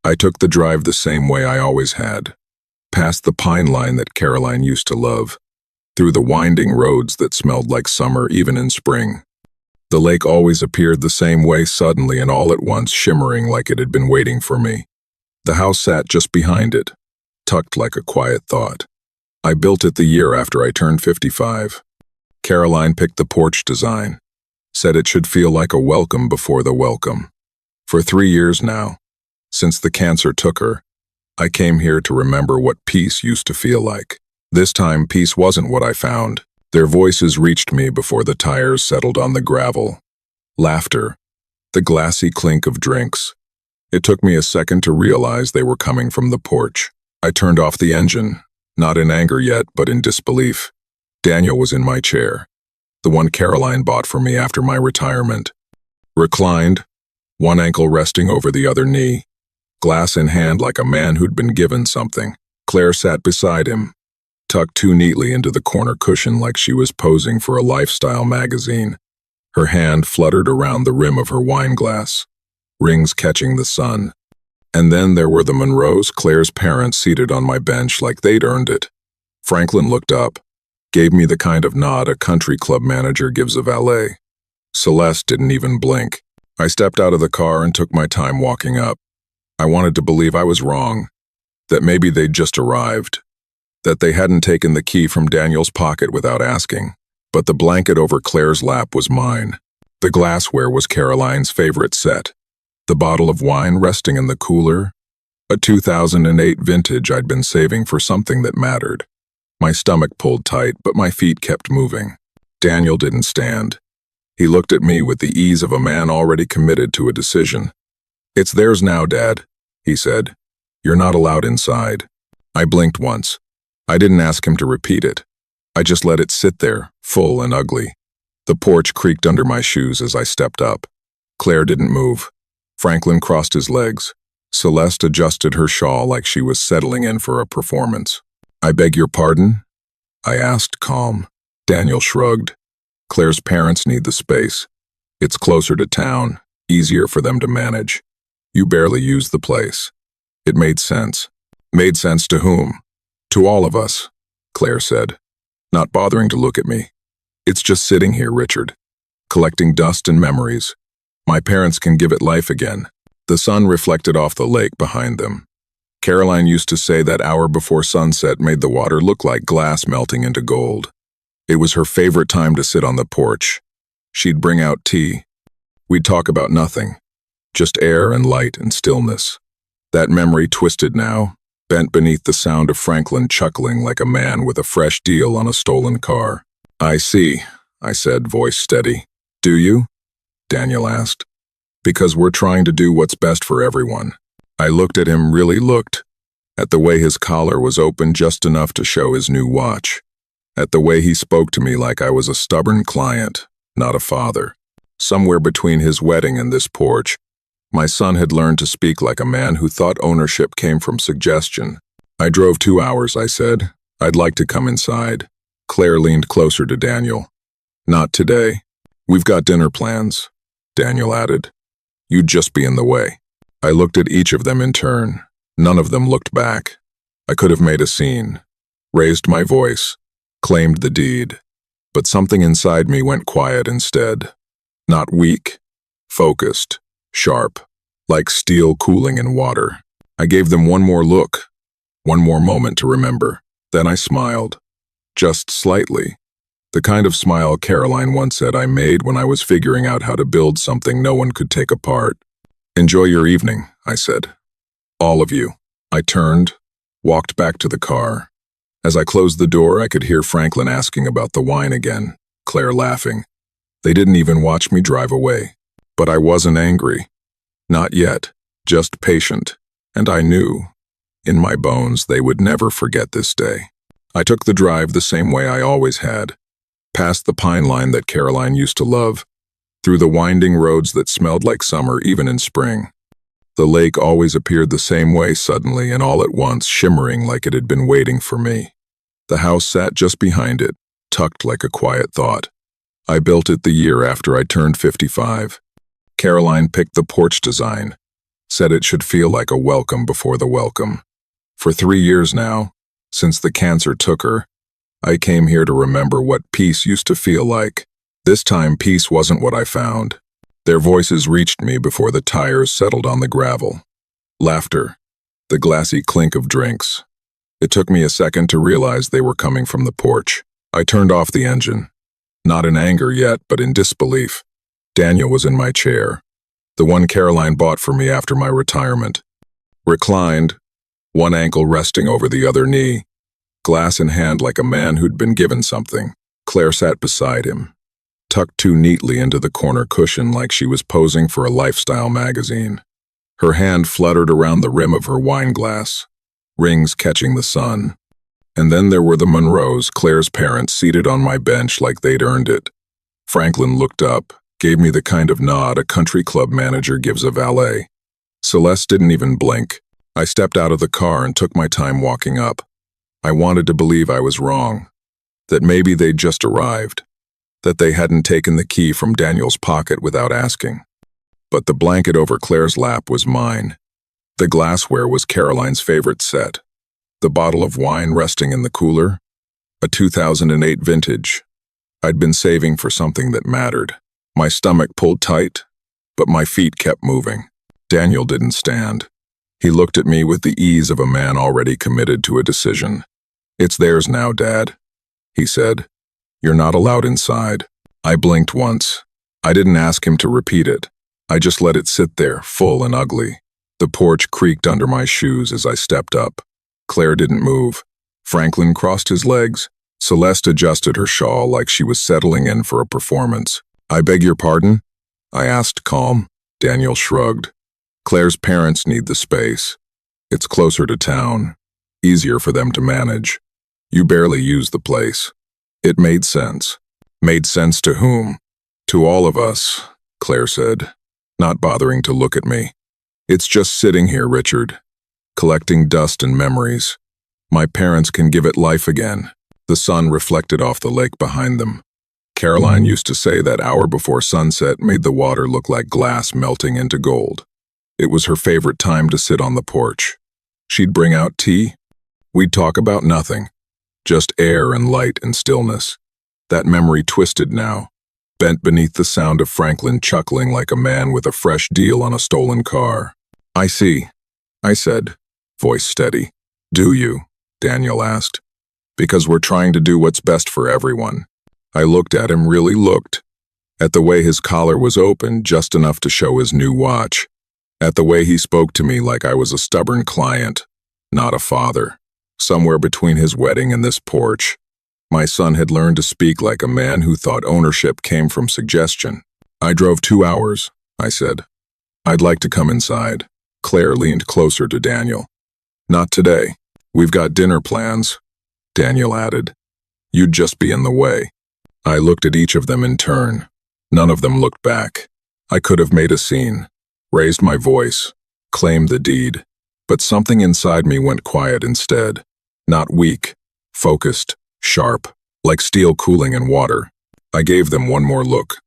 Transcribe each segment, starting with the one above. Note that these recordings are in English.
I took the drive the same way I always had, past the pine line that Caroline used to love, through the winding roads that smelled like summer even in spring. The lake always appeared the same way suddenly and all at once, shimmering like it had been waiting for me. The house sat just behind it, tucked like a quiet thought. I built it the year after I turned 55. Caroline picked the porch design, said it should feel like a welcome before the welcome. For 3 years now, since the cancer took her, I came here to remember what peace used to feel like. This time, peace wasn't what I found. Their voices reached me before the tires settled on the gravel. Laughter, the glassy clink of drinks. It took me a second to realize they were coming from the porch. I turned off the engine, not in anger yet, but in disbelief. Daniel was in my chair, the one Caroline bought for me after my retirement. Reclined, one ankle resting over the other knee, glass in hand like a man who'd been given something. Claire sat beside him, tucked too neatly into the corner cushion like she was posing for a lifestyle magazine. Her hand fluttered around the rim of her wine glass, rings catching the sun. And then there were the Monroes, Claire's parents, seated on my bench like they'd earned it. Franklin looked up, gave me the kind of nod a country club manager gives a valet. Celeste didn't even blink. I stepped out of the car and took my time walking up. I wanted to believe I was wrong, that maybe they'd just arrived, that they hadn't taken the key from Daniel's pocket without asking. But the blanket over Claire's lap was mine. The glassware was Caroline's favorite set. The bottle of wine resting in the cooler, a 2008 vintage I'd been saving for something that mattered. My stomach pulled tight, but my feet kept moving. Daniel didn't stand. He looked at me with the ease of a man already committed to a decision. "It's theirs now, Dad," he said. "You're not allowed inside." I blinked once. I didn't ask him to repeat it. I just let it sit there, full and ugly. The porch creaked under my shoes as I stepped up. Claire didn't move. Franklin crossed his legs. Celeste adjusted her shawl like she was settling in for a performance. "I beg your pardon?" I asked, calm. Daniel shrugged. "Claire's parents need the space. It's closer to town, easier for them to manage. You barely use the place." It made sense. Made sense to whom? "To all of us," Claire said, not bothering to look at me. "It's just sitting here, Richard, collecting dust and memories. My parents can give it life again." The sun reflected off the lake behind them. Caroline used to say that hour before sunset made the water look like glass melting into gold. It was her favorite time to sit on the porch. She'd bring out tea. We'd talk about nothing, just air and light and stillness. That memory twisted now, bent beneath the sound of Franklin chuckling like a man with a fresh deal on a stolen car. "I see," I said, voice steady. "Do you?" Daniel asked. "Because we're trying to do what's best for everyone." I looked at him, really looked, at the way his collar was open just enough to show his new watch, at the way he spoke to me like I was a stubborn client, not a father. Somewhere between his wedding and this porch, my son had learned to speak like a man who thought ownership came from suggestion. "I drove 2 hours," I said. "I'd like to come inside." Claire leaned closer to Daniel. "Not today. We've got dinner plans," Daniel added. "You'd just be in the way." I looked at each of them in turn. None of them looked back. I could have made a scene, raised my voice, claimed the deed. But something inside me went quiet instead. Not weak, focused, sharp, like steel cooling in water. I gave them one more look, one more moment to remember. Then I smiled, just slightly. The kind of smile Caroline once said I made when I was figuring out how to build something no one could take apart. "Enjoy your evening," I said. "All of you." I turned, walked back to the car. As I closed the door, I could hear Franklin asking about the wine again, Claire laughing. They didn't even watch me drive away. But I wasn't angry. Not yet, just patient. And I knew, in my bones, they would never forget this day. I took the drive the same way I always had, past the pine line that Caroline used to love, through the winding roads that smelled like summer even in spring. The lake always appeared the same way suddenly and all at once, shimmering like it had been waiting for me. The house sat just behind it, tucked like a quiet thought. I built it the year after I turned 55. Caroline picked the porch design, said it should feel like a welcome before the welcome. For 3 years now, since the cancer took her, I came here to remember what peace used to feel like. This time, peace wasn't what I found. Their voices reached me before the tires settled on the gravel. Laughter, the glassy clink of drinks. It took me a second to realize they were coming from the porch. I turned off the engine. Not in anger yet, but in disbelief. Daniel was in my chair, the one Caroline bought for me after my retirement. Reclined, one ankle resting over the other knee, glass in hand like a man who'd been given something. Claire sat beside him, tucked too neatly into the corner cushion like she was posing for a lifestyle magazine. Her hand fluttered around the rim of her wine glass, rings catching the sun. And then there were the Monroes, Claire's parents, seated on my bench like they'd earned it. Franklin looked up, gave me the kind of nod a country club manager gives a valet. Celeste didn't even blink. I stepped out of the car and took my time walking up. I wanted to believe I was wrong, that maybe they'd just arrived, that they hadn't taken the key from Daniel's pocket without asking. But the blanket over Claire's lap was mine. The glassware was Caroline's favorite set. The bottle of wine resting in the cooler, a 2008 vintage. I'd been saving for something that mattered. My stomach pulled tight, but my feet kept moving. Daniel didn't stand. He looked at me with the ease of a man already committed to a decision. "It's theirs now, Dad," he said. "You're not allowed inside." I blinked once. I didn't ask him to repeat it. I just let it sit there, full and ugly. The porch creaked under my shoes as I stepped up. Claire didn't move. Franklin crossed his legs. Celeste adjusted her shawl like she was settling in for a performance. "I beg your pardon?" I asked, calm. Daniel shrugged. "Claire's parents need the space. It's closer to town, easier for them to manage. You barely use the place." It made sense. Made sense to whom? "To all of us," Claire said, not bothering to look at me. "It's just sitting here, Richard, collecting dust and memories. My parents can give it life again." The sun reflected off the lake behind them. Caroline used to say that hour before sunset made the water look like glass melting into gold. It was her favorite time to sit on the porch. She'd bring out tea. We'd talk about nothing, just air and light and stillness. That memory twisted now, bent beneath the sound of Franklin chuckling like a man with a fresh deal on a stolen car. "I see," I said, voice steady. "Do you?" Daniel asked. "Because we're trying to do what's best for everyone." I looked at him, really looked. At the way his collar was open, just enough to show his new watch. At the way he spoke to me like I was a stubborn client, not a father. Somewhere between his wedding and this porch, my son had learned to speak like a man who thought ownership came from suggestion. "I drove 2 hours," I said. "I'd like to come inside." Claire leaned closer to Daniel. "Not today. We've got dinner plans," Daniel added. "You'd just be in the way." I looked at each of them in turn. None of them looked back. I could have made a scene, raised my voice, claimed the deed, but something inside me went quiet instead. Not weak, focused, sharp, like steel cooling in water. I gave them one more look,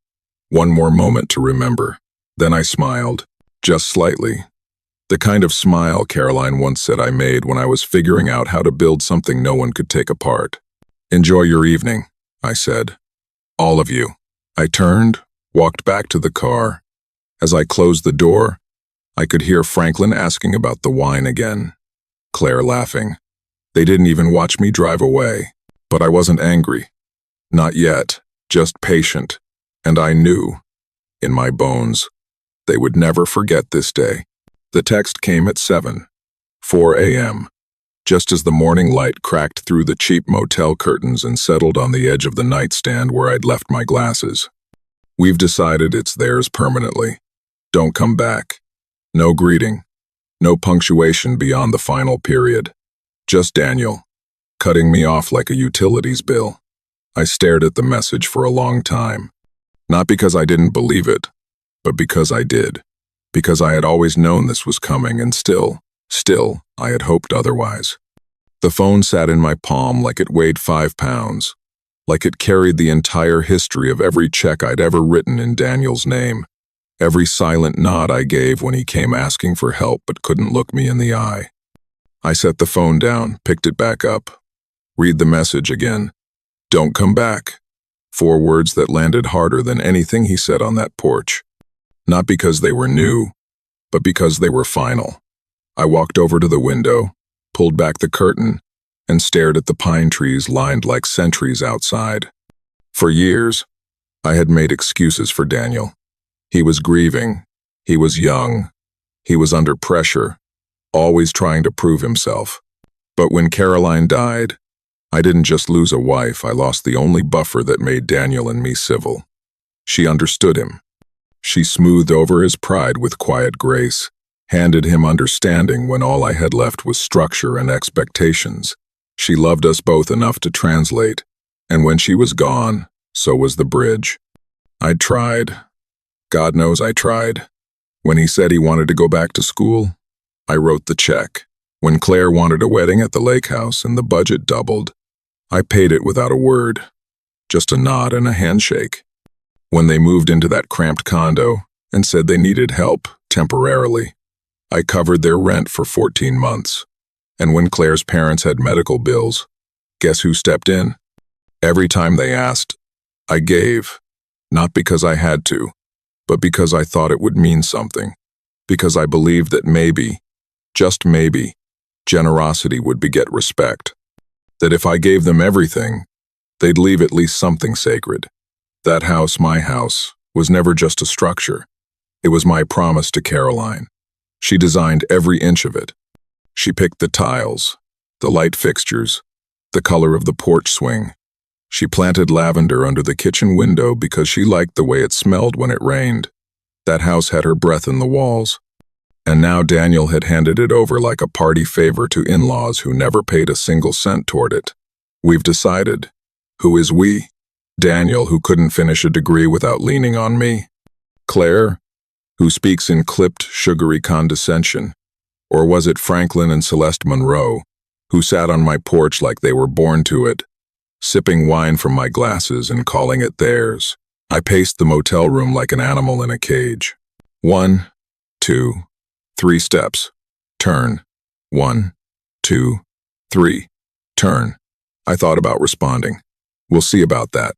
one more moment to remember. Then I smiled, just slightly. The kind of smile Caroline once said I made when I was figuring out how to build something no one could take apart. "Enjoy your evening," I said. "All of you." I turned, walked back to the car. As I closed the door, I could hear Franklin asking about the wine again. Claire laughing. They didn't even watch me drive away. But I wasn't angry. Not yet, just patient. And I knew, in my bones, they would never forget this day. The text came at 7:04 a.m., just as the morning light cracked through the cheap motel curtains and settled on the edge of the nightstand where I'd left my glasses. "We've decided it's theirs permanently. Don't come back. No greeting. No punctuation beyond the final period. Just Daniel, cutting me off like a utilities bill." I stared at the message for a long time. Not because I didn't believe it, but because I did. Because I had always known this was coming, and still, I had hoped otherwise. The phone sat in my palm like it weighed 5 pounds, like it carried the entire history of every check I'd ever written in Daniel's name. Every silent nod I gave when he came asking for help but couldn't look me in the eye. I set the phone down, picked it back up. Read the message again. Don't come back. 4 words that landed harder than anything he said on that porch. Not because they were new, but because they were final. I walked over to the window, pulled back the curtain, and stared at the pine trees lined like sentries outside. For years, I had made excuses for Daniel. He was grieving. He was young. He was under pressure, always trying to prove himself. But when Caroline died, I didn't just lose a wife, I lost the only buffer that made Daniel and me civil. She understood him. She smoothed over his pride with quiet grace, handed him understanding when all I had left was structure and expectations. She loved us both enough to translate, and when she was gone, so was the bridge. I'd tried. God knows I tried. When he said he wanted to go back to school, I wrote the check. When Claire wanted a wedding at the lake house and the budget doubled, I paid it without a word, just a nod and a handshake. When they moved into that cramped condo and said they needed help, temporarily, I covered their rent for 14 months. And when Claire's parents had medical bills, guess who stepped in? Every time they asked, I gave, not because I had to, but because I thought it would mean something, because I believed that maybe, just maybe, generosity would beget respect. That if I gave them everything, they'd leave at least something sacred. That house, my house, was never just a structure. It was my promise to Caroline. She designed every inch of it. She picked the tiles, the light fixtures, the color of the porch swing. She planted lavender under the kitchen window because she liked the way it smelled when it rained. That house had her breath in the walls. And now Daniel had handed it over like a party favor to in-laws who never paid a single cent toward it. We've decided. Who is we? Daniel, who couldn't finish a degree without leaning on me. Claire, who speaks in clipped, sugary condescension. Or was it Franklin and Celeste Monroe, who sat on my porch like they were born to it, sipping wine from my glasses and calling it theirs? I paced the motel room like an animal in a cage. 1, 2, 3 steps. Turn. 1, 2, 3. Turn. I thought about responding. We'll see about that.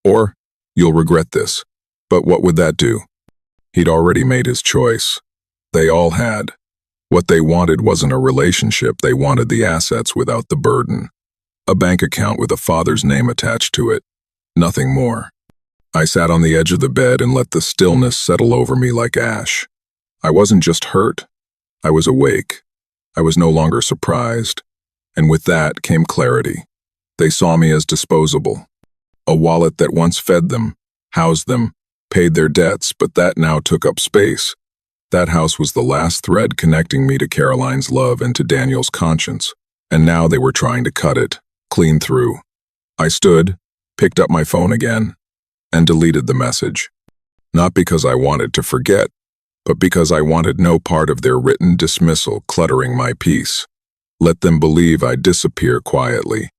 Or, you'll regret this. But what would that do? He'd already made his choice. They all had. What they wanted wasn't a relationship, they wanted the assets without the burden. A bank account with a father's name attached to it. Nothing more. I sat on the edge of the bed and let the stillness settle over me like ash. I wasn't just hurt. I was awake. I was no longer surprised. And with that came clarity. They saw me as disposable. A wallet that once fed them, housed them, paid their debts, but that now took up space. That house was the last thread connecting me to Caroline's love and to Daniel's conscience, and now they were trying to cut it, clean through. I stood, picked up my phone again, and deleted the message. Not because I wanted to forget, but because I wanted no part of their written dismissal cluttering my peace. Let them believe I'd disappear quietly.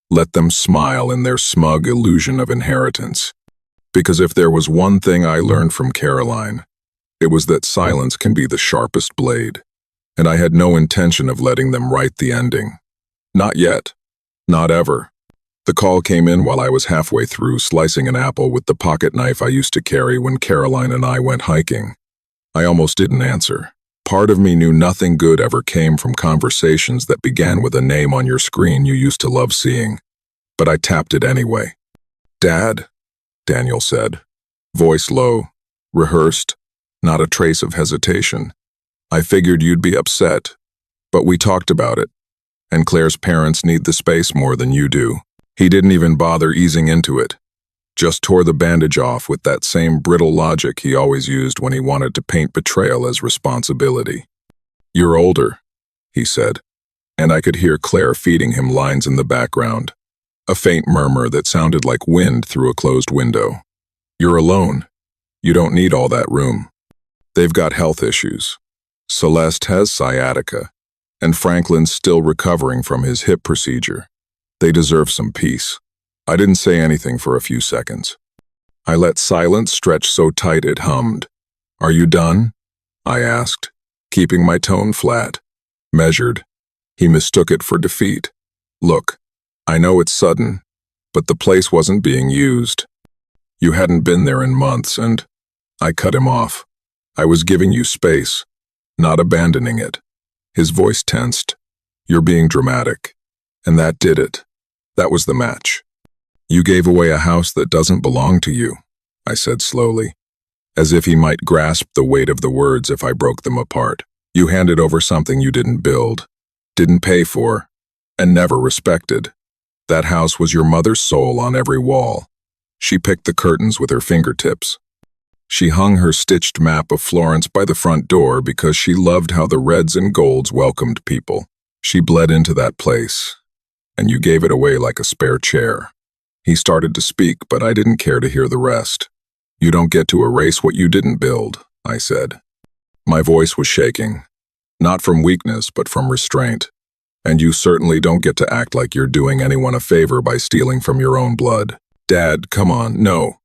Let them smile in their smug illusion of inheritance. Because if there was one thing I learned from Caroline, it was that silence can be the sharpest blade, and I had no intention of letting them write the ending. Not yet. Not ever. The call came in while I was halfway through slicing an apple with the pocket knife I used to carry when Caroline and I went hiking. I almost didn't answer. Part of me knew nothing good ever came from conversations that began with a name on your screen you used to love seeing. But I tapped it anyway. "Dad," Daniel said. Voice low, rehearsed, not a trace of hesitation. "I figured you'd be upset, but we talked about it. And Claire's parents need the space more than you do." He didn't even bother easing into it. Just tore the bandage off with that same brittle logic he always used when he wanted to paint betrayal as responsibility. "You're older," he said, and I could hear Claire feeding him lines in the background, a faint murmur that sounded like wind through a closed window. "You're alone. You don't need all that room. They've got health issues. Celeste has sciatica, and Franklin's still recovering from his hip procedure. They deserve some peace." I didn't say anything for a few seconds. I let silence stretch so tight it hummed. "Are you done?" I asked, keeping my tone flat, measured. He mistook it for defeat. "Look, I know it's sudden, but the place wasn't being used. You hadn't been there in months, and—" I cut him off. "I was giving you space, not abandoning it." His voice tensed. "You're being dramatic." And that did it. That was the match. "You gave away a house that doesn't belong to you," I said slowly, as if he might grasp the weight of the words if I broke them apart. "You handed over something you didn't build, didn't pay for, and never respected. That house was your mother's soul on every wall. She picked the curtains with her fingertips. She hung her stitched map of Florence by the front door because she loved how the reds and golds welcomed people. She bled into that place, and you gave it away like a spare chair." He started to speak, but I didn't care to hear the rest. "You don't get to erase what you didn't build," I said. My voice was shaking, not from weakness, but from restraint. "And you certainly don't get to act like you're doing anyone a favor by stealing from your own blood. Dad, come on, no.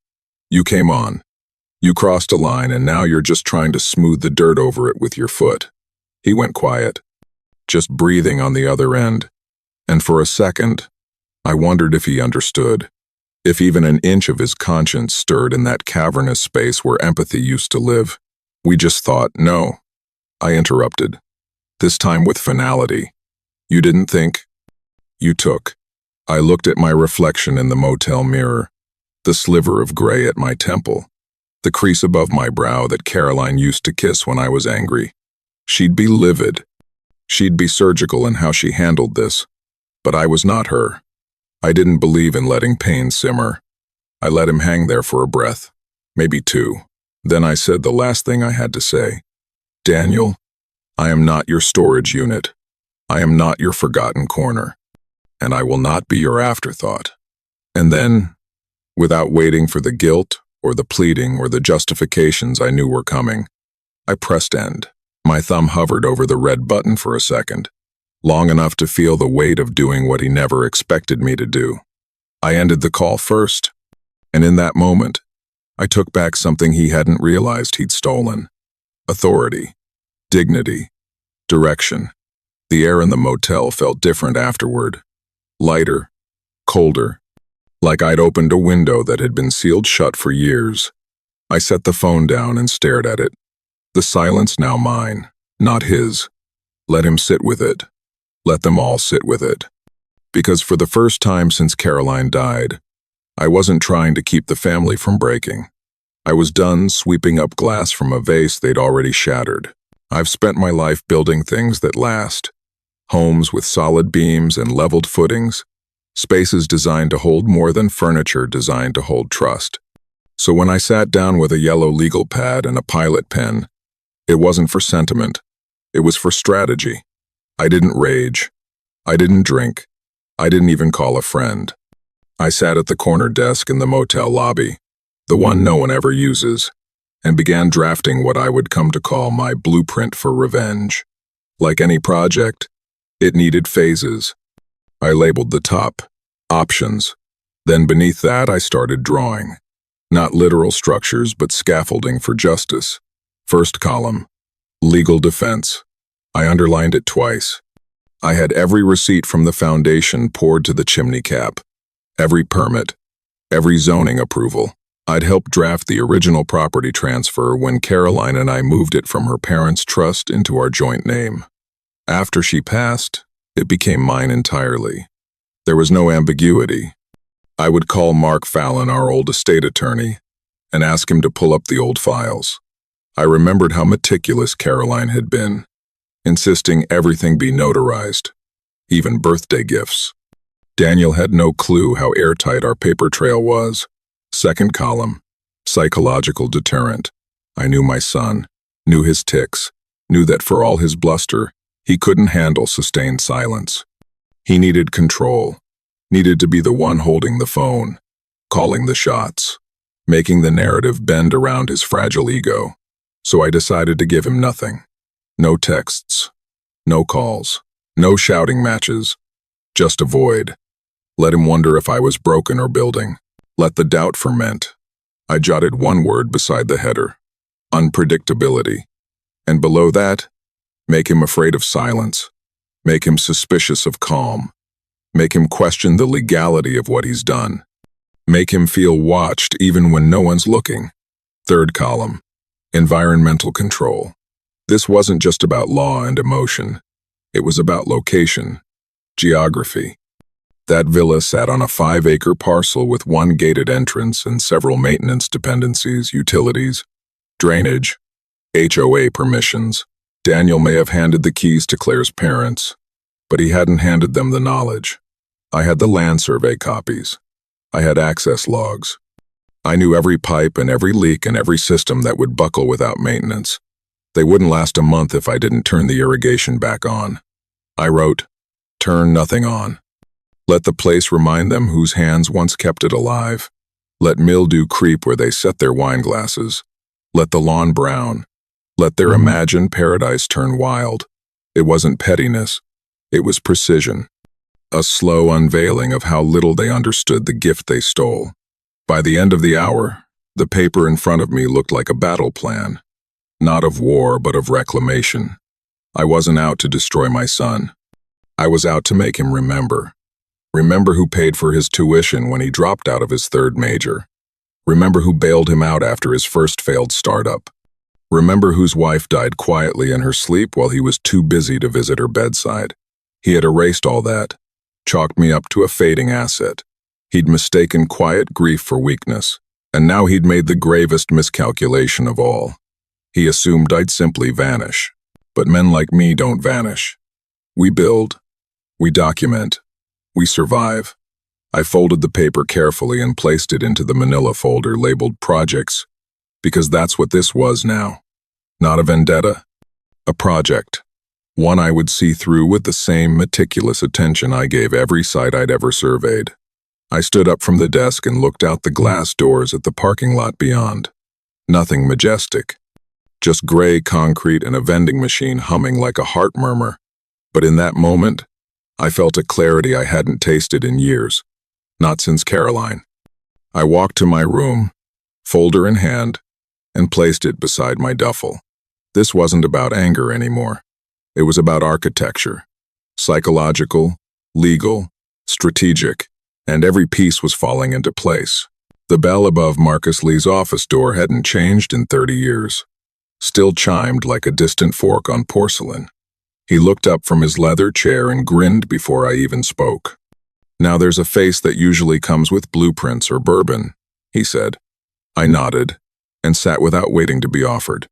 You came on. You crossed a line, and now you're just trying to smooth the dirt over it with your foot." He went quiet, just breathing on the other end. And for a second, I wondered if he understood, if even an inch of his conscience stirred in that cavernous space where empathy used to live. "We just thought, no." I interrupted, this time with finality. "You didn't think?" "You took." I looked at my reflection in the motel mirror, the sliver of gray at my temple, the crease above my brow that Caroline used to kiss when I was angry. She'd be livid. She'd be surgical in how she handled this. But I was not her. I didn't believe in letting pain simmer. I let him hang there for a breath, maybe two. Then I said the last thing I had to say. "Daniel, I am not your storage unit. I am not your forgotten corner. And I will not be your afterthought." And then, without waiting for the guilt or the pleading or the justifications I knew were coming, I pressed end. My thumb hovered over the red button for a second, long enough to feel the weight of doing what he never expected me to do. I ended the call first, and in that moment, I took back something he hadn't realized he'd stolen. Authority, dignity, direction. The air in the motel felt different afterward. Lighter, colder, like I'd opened a window that had been sealed shut for years. I set the phone down and stared at it. The silence now mine, not his. Let him sit with it. Let them all sit with it. Because for the first time since Caroline died, I wasn't trying to keep the family from breaking. I was done sweeping up glass from a vase they'd already shattered. I've spent my life building things that last. Homes with solid beams and leveled footings. Spaces designed to hold more than furniture designed to hold trust. So when I sat down with a yellow legal pad and a pilot pen, it wasn't for sentiment. It was for strategy. I didn't rage. I didn't drink. I didn't even call a friend. I sat at the corner desk in the motel lobby, the one no one ever uses, and began drafting what I would come to call my blueprint for revenge. Like any project, it needed phases. I labeled the top, options. Then beneath that I started drawing. Not literal structures, but scaffolding for justice. First column, legal defense. I underlined it twice. I had every receipt from the foundation poured to the chimney cap. Every permit, every zoning approval. I'd helped draft the original property transfer when Caroline and I moved it from her parents' trust into our joint name. After she passed, it became mine entirely. There was no ambiguity. I would call Mark Fallon, our old estate attorney, and ask him to pull up the old files. I remembered how meticulous Caroline had been, insisting everything be notarized, even birthday gifts. Daniel had no clue how airtight our paper trail was. Second column, psychological deterrent. I knew my son, knew his tics, knew that for all his bluster, he couldn't handle sustained silence. He needed control, needed to be the one holding the phone, calling the shots, making the narrative bend around his fragile ego. So I decided to give him nothing. No texts, no calls, no shouting matches, just a void. Let him wonder if I was broken or building. Let the doubt ferment. I jotted one word beside the header. unpredictability. And below that, make him afraid of silence. Make him suspicious of calm. Make him question the legality of what he's done. Make him feel watched even when no one's looking. Third column, environmental control. This wasn't just about law and emotion. It was about location, geography. That villa sat on a 5-acre parcel with one gated entrance and several maintenance dependencies, utilities, drainage, HOA permissions. Daniel may have handed the keys to Claire's parents, but he hadn't handed them the knowledge. I had the land survey copies. I had access logs. I knew every pipe and every leak and every system that would buckle without maintenance. They wouldn't last a month if I didn't turn the irrigation back on. I wrote, "Turn nothing on. Let the place remind them whose hands once kept it alive. Let mildew creep where they set their wine glasses. Let the lawn brown. Let their imagined paradise turn wild." It wasn't pettiness. It was precision. A slow unveiling of how little they understood the gift they stole. By the end of the hour, the paper in front of me looked like a battle plan. Not of war, but of reclamation. I wasn't out to destroy my son. I was out to make him remember. Remember who paid for his tuition when he dropped out of his third major. Remember who bailed him out after his first failed startup. Remember whose wife died quietly in her sleep while he was too busy to visit her bedside. He had erased all that, chalked me up to a fading asset. He'd mistaken quiet grief for weakness, and now he'd made the gravest miscalculation of all. He assumed I'd simply vanish. But men like me don't vanish. We build. We document. We survive. I folded the paper carefully and placed it into the manila folder labeled Projects, because that's what this was now. Not a vendetta. A project. One I would see through with the same meticulous attention I gave every site I'd ever surveyed. I stood up from the desk and looked out the glass doors at the parking lot beyond. Nothing majestic. Just gray concrete and a vending machine humming like a heart murmur. But in that moment, I felt a clarity I hadn't tasted in years. Not since Caroline. I walked to my room, folder in hand, and placed it beside my duffel. This wasn't about anger anymore. It was about architecture. Psychological, legal, strategic, and every piece was falling into place. The bell above Marcus Lee's office door hadn't changed in 30 years. Still chimed like a distant fork on porcelain. He looked up from his leather chair and grinned before I even spoke. "Now there's a face that usually comes with blueprints or bourbon," he said. I nodded and sat without waiting to be offered.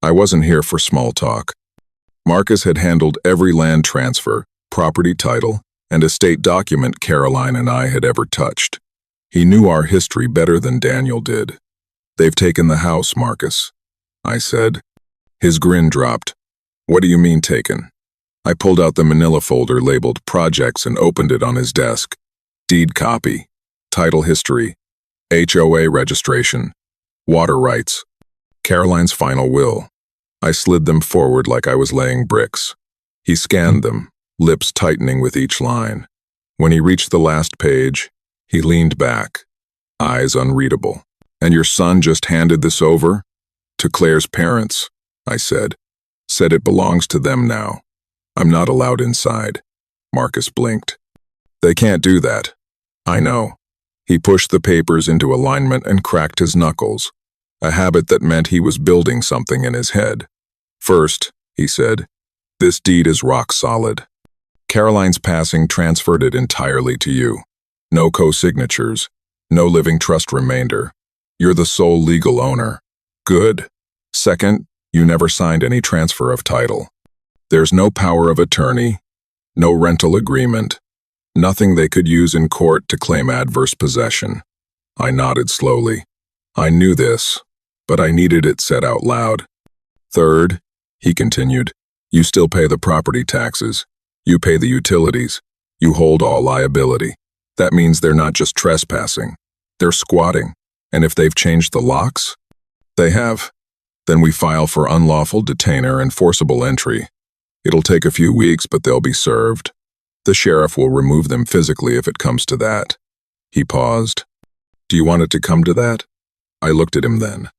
I wasn't here for small talk. Marcus had handled every land transfer, property title, and estate document Caroline and I had ever touched. He knew our history better than Daniel did. "They've taken the house, Marcus," I said. His grin dropped. "What do you mean taken?" I pulled out the manila folder labeled Projects and opened it on his desk. Deed copy, title history, HOA registration, water rights, Caroline's final will. I slid them forward like I was laying bricks. He scanned them, lips tightening with each line. When he reached the last page, he leaned back, eyes unreadable. "And your son just handed this over?" "To Claire's parents," I said. "Said it belongs to them now. I'm not allowed inside." Marcus blinked. "They can't do that." "I know." He pushed the papers into alignment and cracked his knuckles, a habit that meant he was building something in his head. "First," he said, "this deed is rock solid. Caroline's passing transferred it entirely to you. No co-signatures, no living trust remainder. You're the sole legal owner. Good. Second, you never signed any transfer of title. There's no power of attorney, no rental agreement, nothing they could use in court to claim adverse possession." I nodded slowly. I knew this, but I needed it said out loud. "Third," he continued, "you still pay the property taxes. You pay the utilities. You hold all liability. That means they're not just trespassing. They're squatting. And if they've changed the locks?" "They have." "Then we file for unlawful detainer and forcible entry. It'll take a few weeks, but they'll be served. The sheriff will remove them physically if it comes to that." He paused. "Do you want it to come to that?" I looked at him then.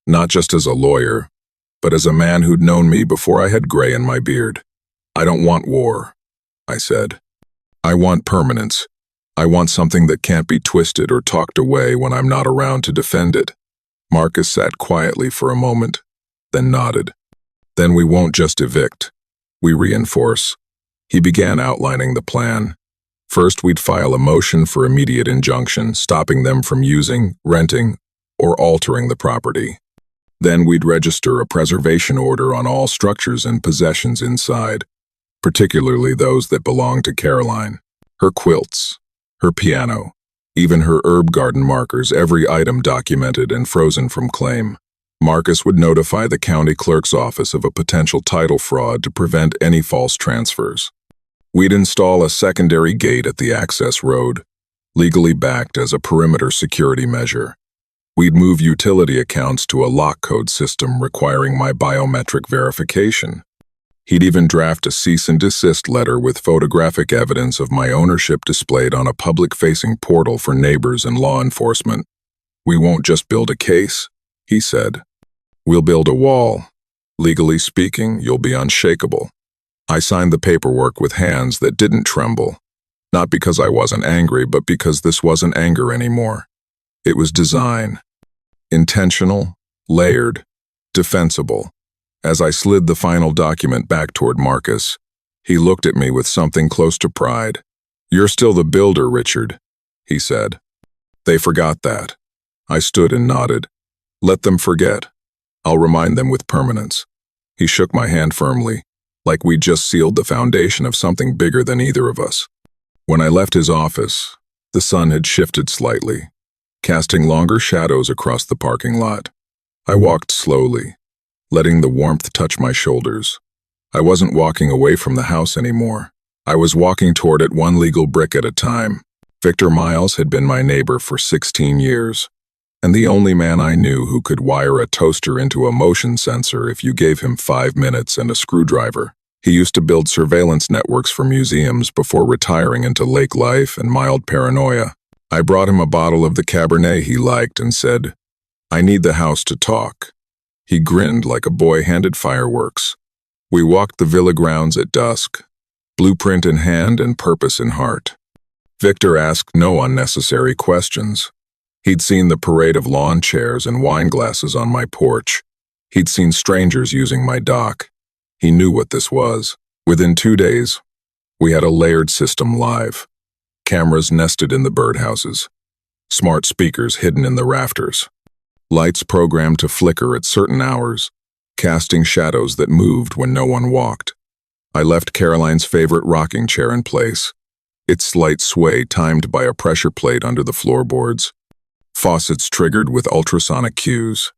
not just as a lawyer, but as a man who'd known me before I had gray in my beard. I don't want war, I said. I want permanence. I want something that can't be twisted or talked away when I'm not around to defend it. Marcus sat quietly for a moment, then nodded. Then we won't just evict. We reinforce. He began outlining the plan. First, we'd file a motion for immediate injunction, stopping them from using, renting, or altering the property. Then we'd register a preservation order on all structures and possessions inside, particularly those that belonged to Caroline. Her quilts, her piano, even her herb garden markers, every item documented and frozen from claim. Marcus would notify the county clerk's office of a potential title fraud to prevent any false transfers. We'd install a secondary gate at the access road, legally backed as a perimeter security measure. We'd move utility accounts to a lock code system requiring my biometric verification. He'd even draft a cease and desist letter with photographic evidence of my ownership displayed on a public-facing portal for neighbors and law enforcement. We won't just build a case, he said. We'll build a wall. Legally speaking, you'll be unshakable. I signed the paperwork with hands that didn't tremble, not because I wasn't angry, but because this wasn't anger anymore. It was design. Intentional, layered, defensible. As I slid the final document back toward Marcus, he looked at me with something close to pride. You're still the builder, Richard, he said. They forgot that. I stood and nodded. Let them forget. I'll remind them with permanence. He shook my hand firmly, like we'd just sealed the foundation of something bigger than either of us. When I left his office, the sun had shifted slightly, casting longer shadows across the parking lot. I walked slowly, letting the warmth touch my shoulders. I wasn't walking away from the house anymore. I was walking toward it one legal brick at a time. Victor Miles had been my neighbor for 16 years, and the only man I knew who could wire a toaster into a motion sensor if you gave him 5 minutes and a screwdriver. He used to build surveillance networks for museums before retiring into lake life and mild paranoia. I brought him a bottle of the Cabernet he liked and said, I need the house to talk. He grinned like a boy handed fireworks. We walked the villa grounds at dusk, blueprint in hand and purpose in heart. Victor asked no unnecessary questions. He'd seen the parade of lawn chairs and wine glasses on my porch. He'd seen strangers using my dock. He knew what this was. Within 2 days, we had a layered system live. Cameras nested in the birdhouses. Smart speakers hidden in the rafters. Lights programmed to flicker at certain hours, casting shadows that moved when no one walked. I left Caroline's favorite rocking chair in place, its slight sway timed by a pressure plate under the floorboards. Faucets triggered with ultrasonic cues.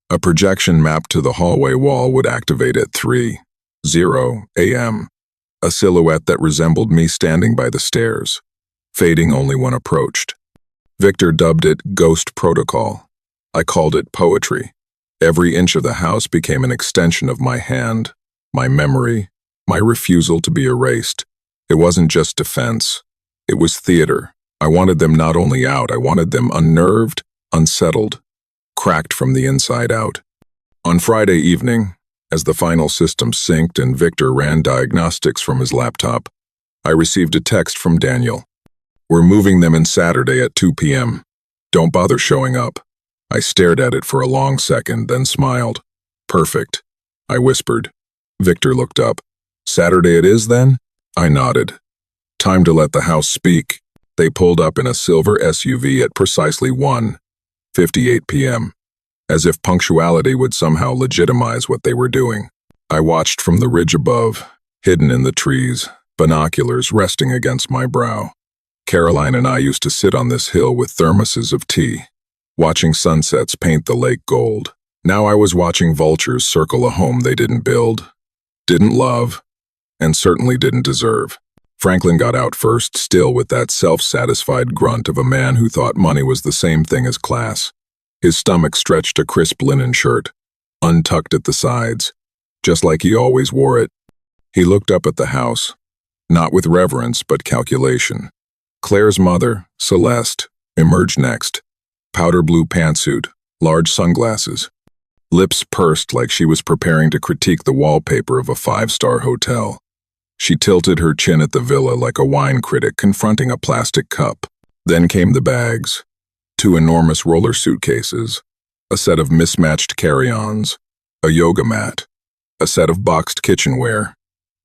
A projection mapped to the hallway wall would activate at 3:00 a.m., a silhouette that resembled me standing by the stairs, fading only when approached. Victor dubbed it Ghost Protocol. I called it poetry. Every inch of the house became an extension of my hand, my memory, my refusal to be erased. It wasn't just defense. It was theater. I wanted them not only out, I wanted them unnerved, unsettled, cracked from the inside out. On Friday evening, as the final system synced and Victor ran diagnostics from his laptop, I received a text from Daniel. We're moving them in Saturday at 2 p.m. Don't bother showing up. I stared at it for a long second, then smiled. Perfect, I whispered. Victor looked up. Saturday it is then? I nodded. Time to let the house speak. They pulled up in a silver SUV at precisely 1:58 p.m., as if punctuality would somehow legitimize what they were doing. I watched from the ridge above, hidden in the trees, binoculars resting against my brow. Caroline and I used to sit on this hill with thermoses of tea, watching sunsets paint the lake gold. Now I was watching vultures circle a home they didn't build, didn't love, and certainly didn't deserve. Franklin got out first, still with that self-satisfied grunt of a man who thought money was the same thing as class. His stomach stretched a crisp linen shirt, untucked at the sides, just like he always wore it. He looked up at the house, not with reverence but calculation. Claire's mother, Celeste, emerged next, powder blue pantsuit, large sunglasses. lips pursed like she was preparing to critique the wallpaper of a five-star hotel. She tilted her chin at the villa like a wine critic confronting a plastic cup. Then came the bags. 2 enormous roller suitcases, a set of mismatched carry-ons, a yoga mat, a set of boxed kitchenware,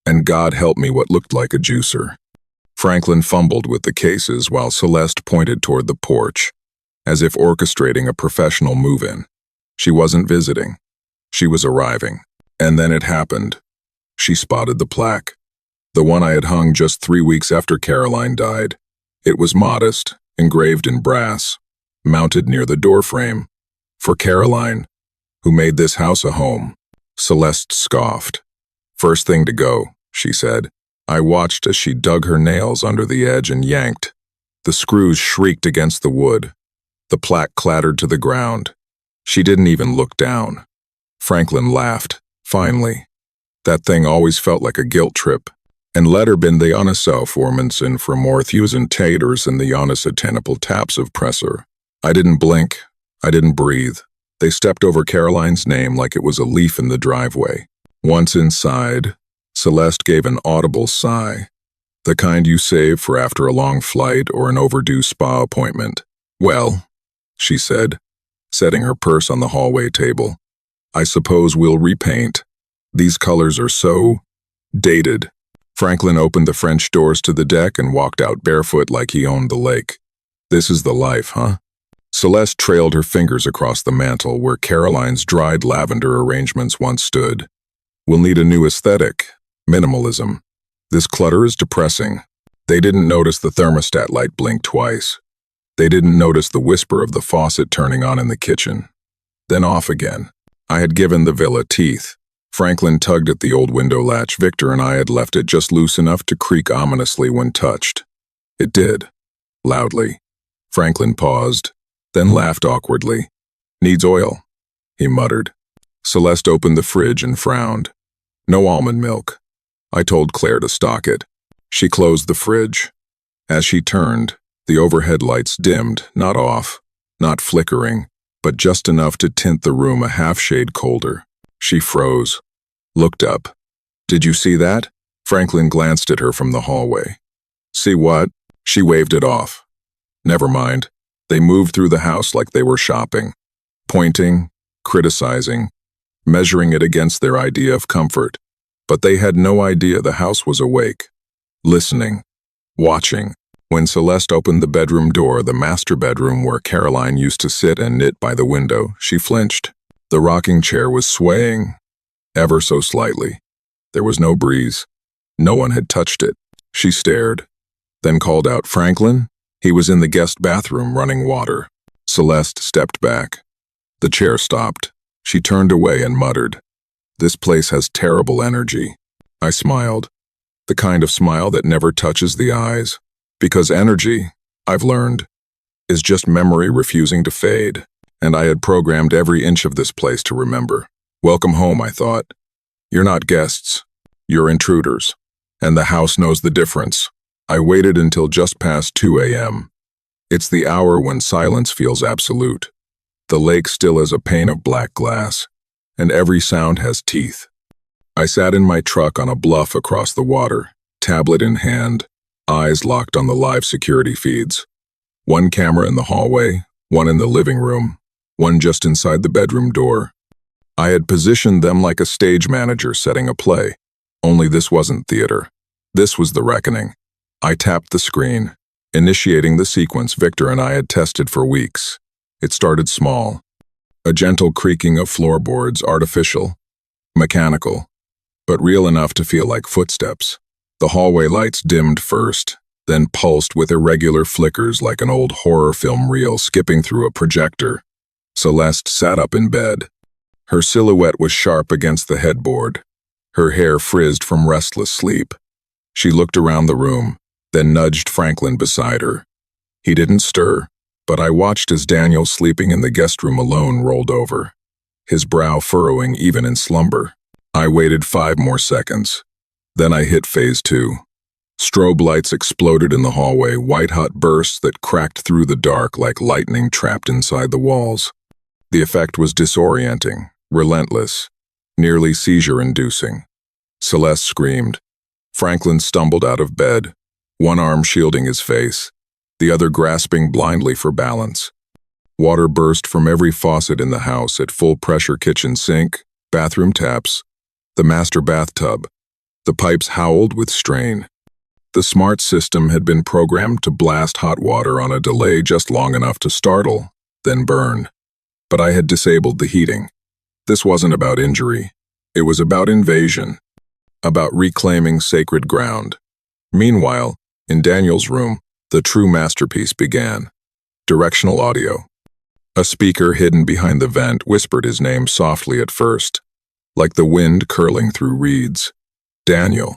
and God help me what looked like a juicer. Franklin fumbled with the cases while Celeste pointed toward the porch, as if orchestrating a professional move-in. She wasn't visiting. She was arriving. And then it happened. She spotted the plaque. The one I had hung just 3 weeks after Caroline died. It was modest, engraved in brass, mounted near the doorframe. For Caroline, who made this house a home. Celeste scoffed. "First thing to go," she said. I watched as she dug her nails under the edge and yanked. The screws shrieked against the wood. The plaque clattered to the ground. She didn't even look down. Franklin laughed, finally. That thing always felt like a guilt trip. And letter bin the Anasau Formansen for Morthusen Taters and the Janus Tenipel taps of Presser. I didn't blink. I didn't breathe. They stepped over Caroline's name like it was a leaf in the driveway. Once inside, Celeste gave an audible sigh, the kind you save for after a long flight or an overdue spa appointment. "Well," she said, setting her purse on the hallway table, "I suppose we'll repaint. These colors are so dated." Franklin opened the French doors to the deck and walked out barefoot like he owned the lake. "This is the life, huh?" Celeste trailed her fingers across the mantel where Caroline's dried lavender arrangements once stood. "We'll need a new aesthetic. Minimalism. This clutter is depressing." They didn't notice the thermostat light blink twice. They didn't notice the whisper of the faucet turning on in the kitchen. Then off again. I had given the villa teeth. Franklin tugged at the old window latch. Victor and I had left it just loose enough to creak ominously when touched. It did. Loudly. Franklin paused, then laughed awkwardly. "Needs oil," he muttered. Celeste opened the fridge and frowned. "No almond milk." I told Claire to stock it. She closed the fridge. As she turned, the overhead lights dimmed, not off, not flickering, but just enough to tint the room a half-shade colder. She froze, looked up. "Did you see that?" Franklin glanced at her from the hallway. "See what?" She waved it off. "Never mind." They moved through the house like they were shopping, pointing, criticizing, measuring it against their idea of comfort. But they had no idea the house was awake, listening, watching. When Celeste opened the bedroom door, the master bedroom where Caroline used to sit and knit by the window, she flinched. The rocking chair was swaying, ever so slightly. There was no breeze. No one had touched it. She stared, then called out, "Franklin?" He was in the guest bathroom running water. Celeste stepped back. The chair stopped. She turned away and muttered, "This place has terrible energy." I smiled, the kind of smile that never touches the eyes. Because energy, I've learned, is just memory refusing to fade. And I had programmed every inch of this place to remember. Welcome home, I thought. You're not guests. You're intruders. And the house knows the difference. I waited until just past 2 a.m. It's the hour when silence feels absolute. The lake still is a pane of black glass, and every sound has teeth. I sat in my truck on a bluff across the water, tablet in hand, eyes locked on the live security feeds. One camera in the hallway, one in the living room, one just inside the bedroom door. I had positioned them like a stage manager setting a play. Only this wasn't theater. This was the reckoning. I tapped the screen, initiating the sequence Victor and I had tested for weeks. It started small. A gentle creaking of floorboards, artificial, mechanical, but real enough to feel like footsteps. The hallway lights dimmed first, then pulsed with irregular flickers like an old horror film reel skipping through a projector. Celeste sat up in bed. Her silhouette was sharp against the headboard, her hair frizzed from restless sleep. She looked around the room, then nudged Franklin beside her. He didn't stir, but I watched as Daniel, sleeping in the guest room alone, rolled over, his brow furrowing even in slumber. I waited 5 more seconds. Then I hit phase 2. Strobe lights exploded in the hallway, white-hot bursts that cracked through the dark like lightning trapped inside the walls. The effect was disorienting, relentless, nearly seizure-inducing. Celeste screamed. Franklin stumbled out of bed, one arm shielding his face, the other grasping blindly for balance. Water burst from every faucet in the house at full-pressure kitchen sink, bathroom taps, the master bathtub. The pipes howled with strain. The smart system had been programmed to blast hot water on a delay just long enough to startle, then burn. But I had disabled the heating. This wasn't about injury. It was about invasion, about reclaiming sacred ground. Meanwhile, in Daniel's room, the true masterpiece began. Directional audio. A speaker hidden behind the vent whispered his name softly at first, like the wind curling through reeds. Daniel.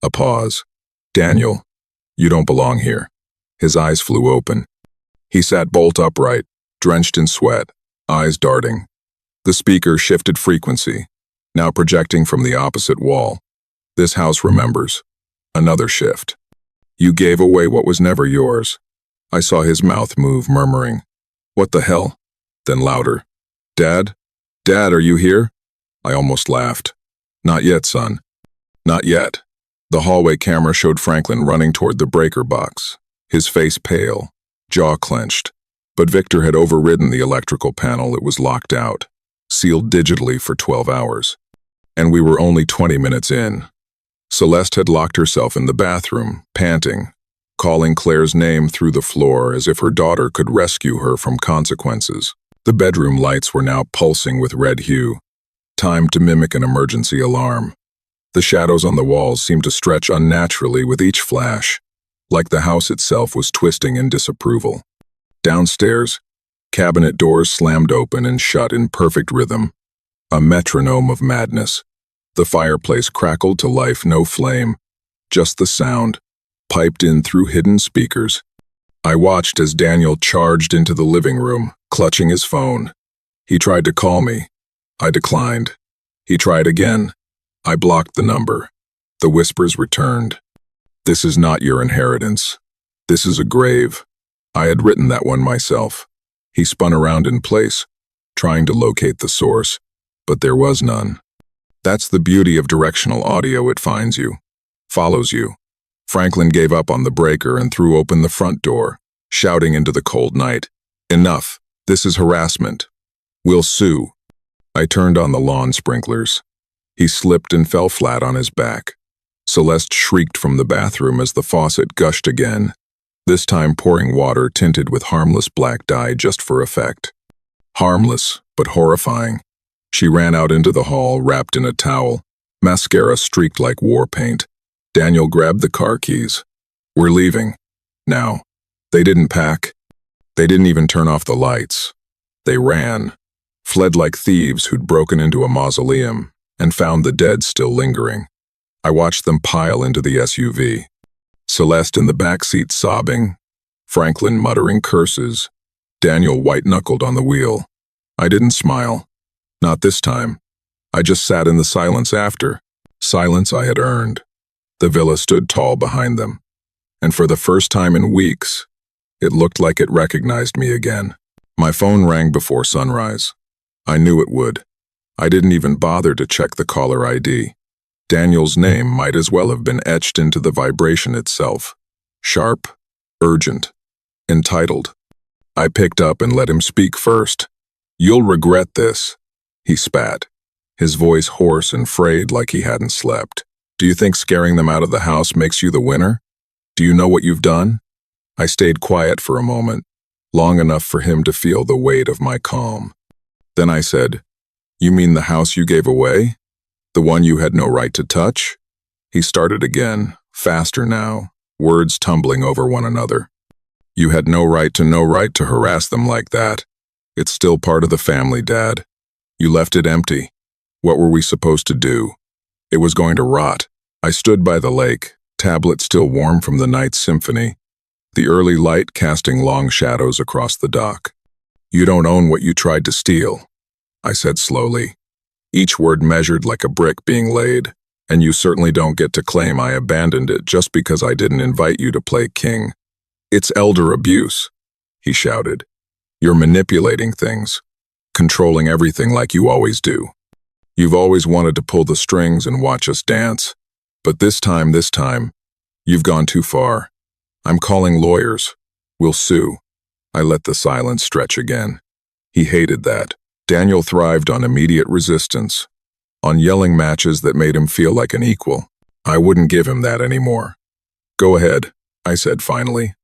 A pause. Daniel, you don't belong here. His eyes flew open. He sat bolt upright, drenched in sweat, eyes darting. The speaker shifted frequency, now projecting from the opposite wall. This house remembers. Another shift. You gave away what was never yours. I saw his mouth move, murmuring, "What the hell?" Then louder, "Dad? Dad, are you here?" I almost laughed. "Not yet, son. Not yet." The hallway camera showed Franklin running toward the breaker box, his face pale, jaw clenched. But Victor had overridden the electrical panel. It was locked out, sealed digitally for 12 hours. And we were only 20 minutes in. Celeste had locked herself in the bathroom, panting, calling Claire's name through the floor as if her daughter could rescue her from consequences. The bedroom lights were now pulsing with red hue, timed to mimic an emergency alarm. The shadows on the walls seemed to stretch unnaturally with each flash, like the house itself was twisting in disapproval. Downstairs, cabinet doors slammed open and shut in perfect rhythm, a metronome of madness. The fireplace crackled to life, no flame, just the sound, piped in through hidden speakers. I watched as Daniel charged into the living room, clutching his phone. He tried to call me. I declined. He tried again. I blocked the number. The whispers returned. "This is not your inheritance. This is a grave." I had written that one myself. He spun around in place, trying to locate the source, but there was none. That's the beauty of directional audio. It finds you, follows you. Franklin gave up on the breaker and threw open the front door, shouting into the cold night, "Enough! This is harassment. We'll sue." I turned on the lawn sprinklers. He slipped and fell flat on his back. Celeste shrieked from the bathroom as the faucet gushed again, this time pouring water tinted with harmless black dye just for effect. Harmless, but horrifying. She ran out into the hall, wrapped in a towel, mascara streaked like war paint. Daniel grabbed the car keys. "We're leaving. Now." They didn't pack. They didn't even turn off the lights. They ran, fled like thieves who'd broken into a mausoleum and found the dead still lingering. I watched them pile into the SUV. Celeste in the backseat sobbing, Franklin muttering curses, Daniel white-knuckled on the wheel. I didn't smile. Not this time. I just sat in the silence after. Silence I had earned. The villa stood tall behind them. And for the first time in weeks, it looked like it recognized me again. My phone rang before sunrise. I knew it would. I didn't even bother to check the caller ID. Daniel's name might as well have been etched into the vibration itself. Sharp, urgent, entitled. I picked up and let him speak first. "You'll regret this," he spat, his voice hoarse and frayed like he hadn't slept. "Do you think scaring them out of the house makes you the winner? Do you know what you've done?" I stayed quiet for a moment, long enough for him to feel the weight of my calm. Then I said, "You mean the house you gave away? The one you had no right to touch?" He started again, faster now, words tumbling over one another. "You had no right to harass them like that. It's still part of the family, Dad. You left it empty. What were we supposed to do? It was going to rot." I stood by the lake, tablet still warm from the night's symphony, the early light casting long shadows across the dock. "You don't own what you tried to steal," I said slowly, each word measured like a brick being laid, "and you certainly don't get to claim I abandoned it just because I didn't invite you to play king. It's elder abuse," he shouted. "You're manipulating things. controlling everything like you always do. You've always wanted to pull the strings and watch us dance. But this time, you've gone too far. I'm calling lawyers. We'll sue. I let the silence stretch again. He hated that. Daniel thrived on immediate resistance, on yelling matches that made him feel like an equal. I wouldn't give him that anymore. Go ahead, I said finally.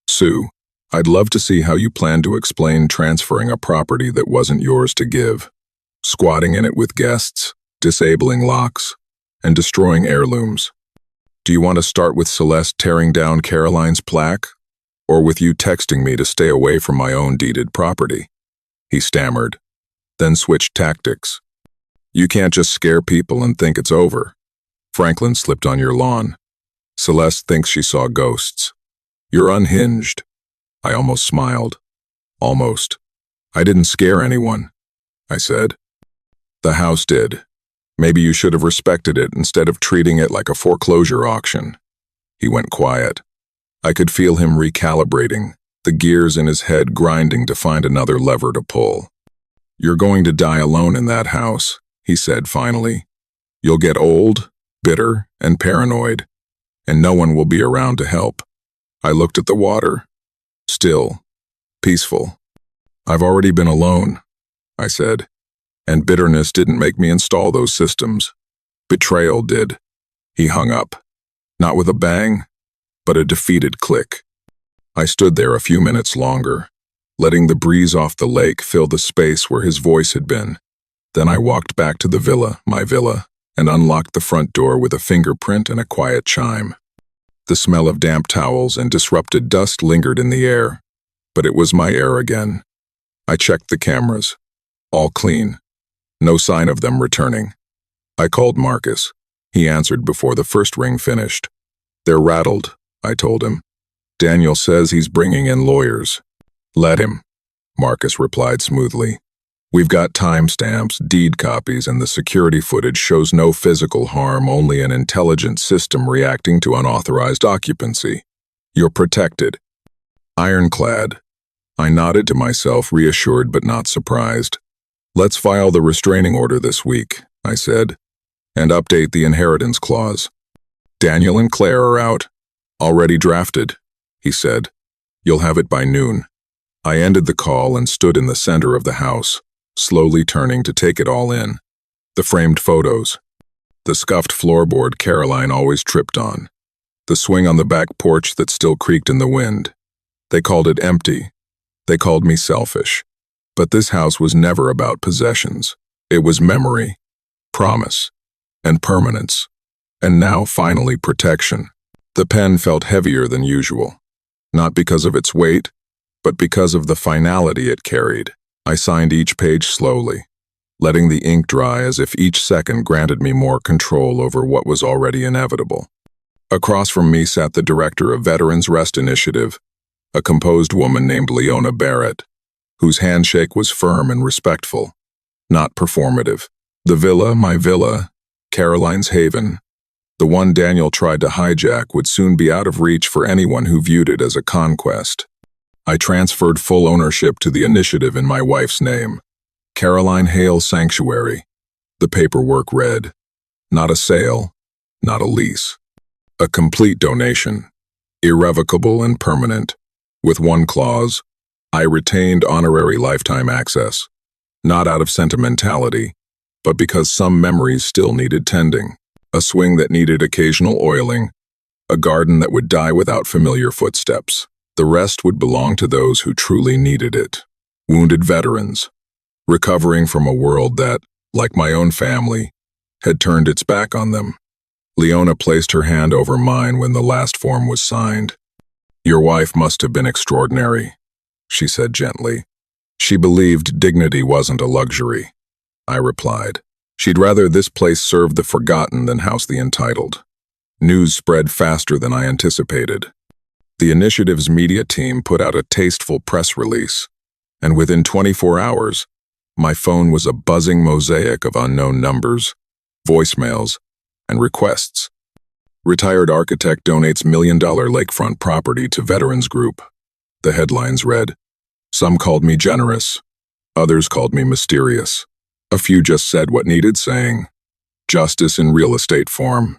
Sue, I'd love to see how you plan to explain transferring a property that wasn't yours to give, squatting in it with guests, disabling locks, and destroying heirlooms. Do you want to start with Celeste tearing down Caroline's plaque, or with you texting me to stay away from my own deeded property? He stammered, then switched tactics. You can't just scare people and think it's over. Franklin slipped on your lawn. Celeste thinks she saw ghosts. You're unhinged. I almost smiled. Almost. I didn't scare anyone, I said. The house did. Maybe you should have respected it instead of treating it like a foreclosure auction. He went quiet. I could feel him recalibrating, the gears in his head grinding to find another lever to pull. You're going to die alone in that house, he said finally. You'll get old, bitter, and paranoid, and no one will be around to help. I looked at the water. Still, peaceful. I've already been alone, I said, and bitterness didn't make me install those systems. Betrayal did. He hung up, not with a bang, but a defeated click. I stood there a few minutes longer, letting the breeze off the lake fill the space where his voice had been. Then I walked back to the villa, my villa, and unlocked the front door with a fingerprint and a quiet chime. The smell of damp towels and disrupted dust lingered in the air, but it was my air again. I checked the cameras. All clean. No sign of them returning. I called Marcus. He answered before the first ring finished. They're rattled, I told him. Daniel says he's bringing in lawyers. Let him, Marcus replied smoothly. We've got timestamps, deed copies, and the security footage shows no physical harm, only an intelligent system reacting to unauthorized occupancy. You're protected. Ironclad. I nodded to myself, reassured but not surprised. Let's file the restraining order this week, I said, and update the inheritance clause. Daniel and Claire are out. Already drafted, he said. You'll have it by noon. I ended the call and stood in the center of the house, slowly turning to take it all in. The framed photos. The scuffed floorboard Caroline always tripped on. The swing on the back porch that still creaked in the wind. They called it empty. They called me selfish. But this house was never about possessions. It was memory, promise, and permanence. And now, finally, protection. The pen felt heavier than usual. Not because of its weight, but because of the finality it carried. I signed each page slowly, letting the ink dry as if each second granted me more control over what was already inevitable. Across from me sat the director of Veterans Rest Initiative, a composed woman named Leona Barrett, whose handshake was firm and respectful, not performative. The villa, my villa, Caroline's haven, the one Daniel tried to hijack, would soon be out of reach for anyone who viewed it as a conquest. I transferred full ownership to the initiative in my wife's name, Caroline Hale Sanctuary. The paperwork read, not a sale, not a lease. A complete donation, irrevocable and permanent, with one clause: I retained honorary lifetime access, not out of sentimentality, but because some memories still needed tending. A swing that needed occasional oiling, a garden that would die without familiar footsteps. The rest would belong to those who truly needed it. Wounded veterans, recovering from a world that, like my own family, had turned its back on them. Leona placed her hand over mine when the last form was signed. Your wife must have been extraordinary, she said gently. She believed dignity wasn't a luxury, I replied. She'd rather this place serve the forgotten than house the entitled. News spread faster than I anticipated. The initiative's media team put out a tasteful press release, and within 24 hours, my phone was a buzzing mosaic of unknown numbers, voicemails, and requests. Retired architect donates $1 million lakefront property to veterans group. The headlines read, some called me generous, Others called me mysterious. A few just said what needed saying. Justice in real estate form.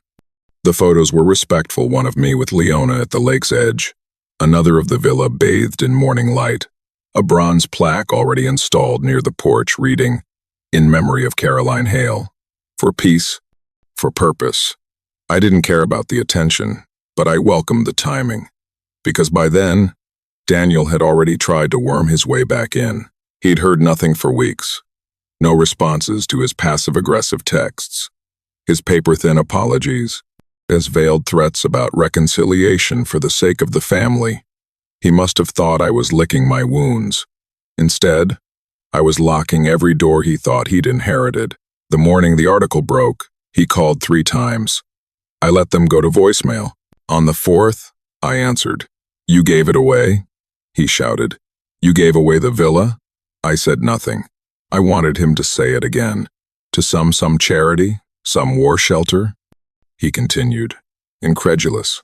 The photos were respectful, one of me with Leona at the lake's edge, another of the villa bathed in morning light, a bronze plaque already installed near the porch reading, "In memory of Caroline Hale. For peace, for purpose." I didn't care about the attention, but I welcomed the timing, because by then, Daniel had already tried to worm his way back in. He'd heard nothing for weeks. No responses to his passive-aggressive texts, his paper-thin apologies, his veiled threats about reconciliation for the sake of the family. He must have thought I was licking my wounds. Instead, I was locking every door he thought he'd inherited. The morning the article broke, he called 3 times. I let them go to voicemail. On the 4th, I answered. "You gave it away?" he shouted. "You gave away the villa?" I said nothing. I wanted him to say it again. To some charity, some war shelter. He continued, incredulous.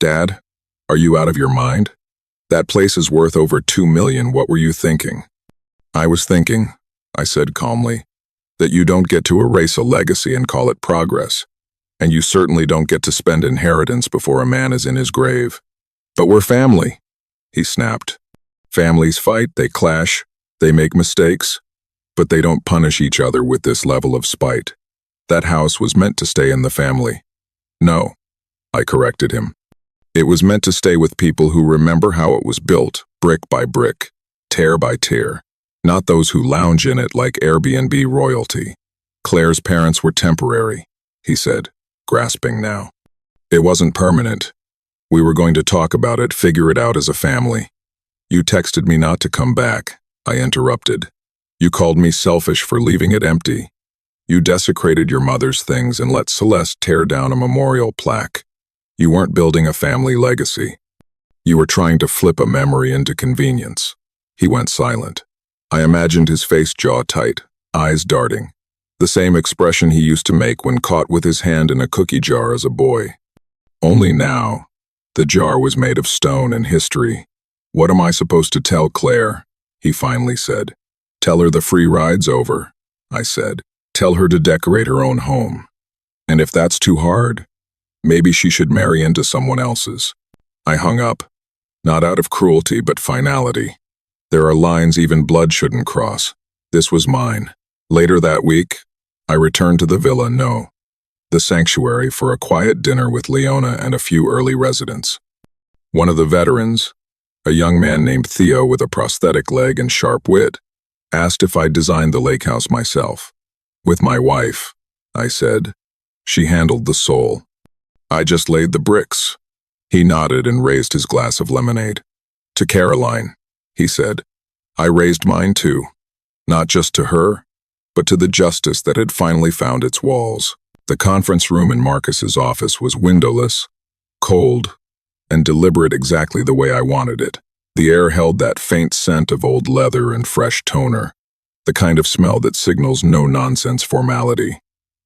"Dad, are you out of your mind? That place is worth over $2 million. What were you thinking?" "I was thinking," I said calmly, "that you don't get to erase a legacy and call it progress. And you certainly don't get to spend inheritance before a man is in his grave." "But we're family," he snapped. "Families fight, they clash, they make mistakes, but they don't punish each other with this level of spite. That house was meant to stay in the family." "No," I corrected him. "It was meant to stay with people who remember how it was built, brick by brick, tear by tear, not those who lounge in it like Airbnb royalty." "Claire's parents were temporary," he said, grasping now. "It wasn't permanent. We were going to talk about it, figure it out as a family." "You texted me not to come back," I interrupted. "You called me selfish for leaving it empty. You desecrated your mother's things and let Celeste tear down a memorial plaque. You weren't building a family legacy. You were trying to flip a memory into convenience." He went silent. I imagined his face jaw tight, eyes darting, the same expression he used to make when caught with his hand in a cookie jar as a boy. Only now, the jar was made of stone and history. "What am I supposed to tell Claire?" he finally said. "Tell her the free ride's over," I said. "Tell her to decorate her own home. And if that's too hard, maybe she should marry into someone else's." I hung up, not out of cruelty but finality. There are lines even blood shouldn't cross. This was mine. Later that week, I returned to the villa, the sanctuary, for a quiet dinner with Leona and a few early residents. One of the veterans, a young man named Theo with a prosthetic leg and sharp wit, asked if I'd designed the lake house myself. "With my wife," I said. "She handled the soul. I just laid the bricks." He nodded and raised his glass of lemonade. "To Caroline," he said. "I raised mine too. Not just to her, but to the justice that had finally found its walls." The conference room in Marcus's office was windowless, cold, and deliberate exactly the way I wanted it. The air held that faint scent of old leather and fresh toner, the kind of smell that signals no-nonsense formality.